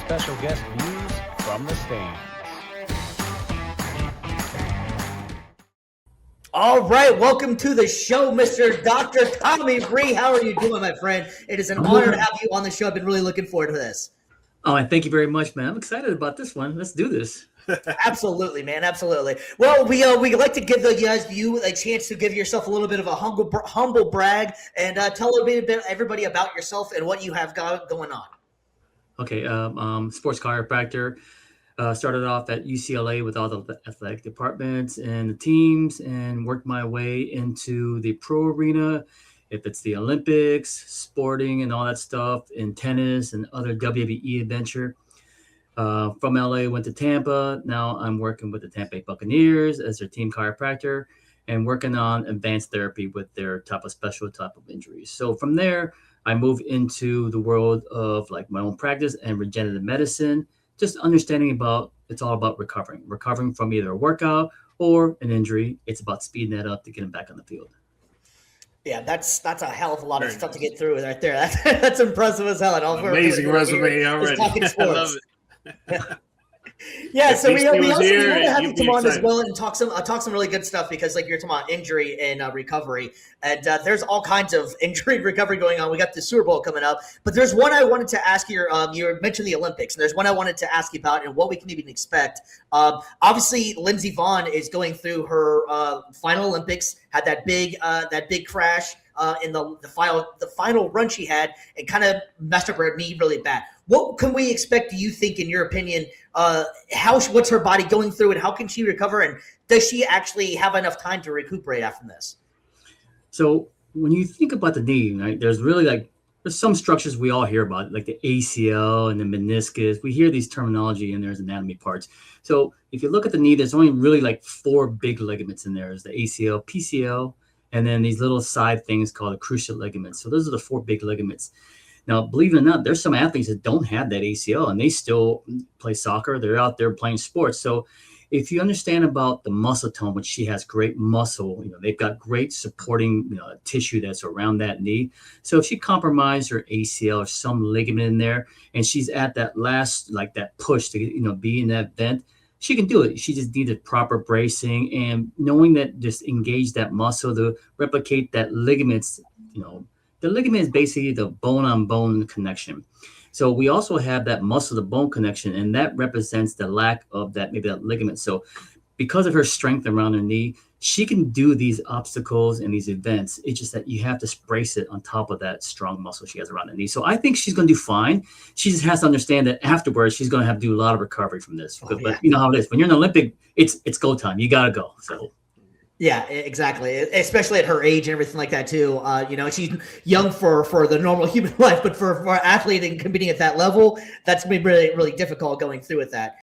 special guest views from the stands. All right, welcome to the show, Mr. Dr. Tommy Rhee. How are you doing, my friend? It is an honor to have you on the show. I've been really looking forward to this. Oh, and thank you very much, man. I'm excited about this one. Let's do this. Absolutely, man. Absolutely. Well, we like to give you a chance to give yourself a little bit of a humble brag and tell a bit everybody about yourself and what you have got going on. Okay, sports chiropractor. Started off at UCLA with all the athletic departments and the teams, and worked my way into the pro arena. If it's the Olympics, sporting, and all that stuff, in tennis and other WWE adventure. From LA, went to Tampa. Now I'm working with the Tampa Bay Buccaneers as their team chiropractor and working on advanced therapy with their type of injuries. So from there, I moved into the world of like my own practice and regenerative medicine, just understanding it's all about recovering from either a workout or an injury. It's about speeding that up to get them back on the field. Yeah, that's a hell of a lot of stuff to get through right there. That's impressive as hell. Amazing resume already. Talking sports. I love it. Yeah, if so we also want to have you come on excited as well and talk some really good stuff, because like you're talking about injury and recovery, and there's all kinds of injury and recovery going on. We got the Super Bowl coming up, but there's one I wanted to ask you. You mentioned the Olympics, and there's one I wanted to ask you about and what we can even expect. Obviously, Lindsey Vonn is going through her final Olympics. Had that big crash in the final run she had, and kind of messed up her knee really bad. What can we expect, do you think, in your opinion? What's her body going through, and how can she recover? And does she actually have enough time to recuperate after this? So when you think about the knee, right, there's some structures we all hear about, like the ACL and the meniscus. We hear these terminology and there's anatomy parts. So if you look at the knee, there's only really like 4 big ligaments in there. There's the ACL, PCL, and then these little side things called the cruciate ligaments. So those are the 4 big ligaments. Now, believe it or not, there's some athletes that don't have that ACL and they still play soccer. They're out there playing sports. So if you understand about the muscle tone, which she has great muscle, they've got great supporting tissue that's around that knee. So if she compromised her ACL or some ligament in there, and she's at that last, like that push to be in that vent, she can do it. She just needed proper bracing and knowing that just engage that muscle to replicate that ligaments. The ligament is basically the bone-on-bone connection. So we also have that muscle-to-bone connection, and that represents the lack of maybe that ligament. So because of her strength around her knee, she can do these obstacles and these events. It's just that you have to brace it on top of that strong muscle she has around the knee. So I think she's going to do fine. She just has to understand that afterwards she's going to have to do a lot of recovery from this. But you know how it is. When you're in the Olympic, it's go time. You got to go. So. Yeah, exactly. Especially at her age and everything like that too. She's young for the normal human life, but for an athlete and competing at that level, that's been really, really difficult going through with that.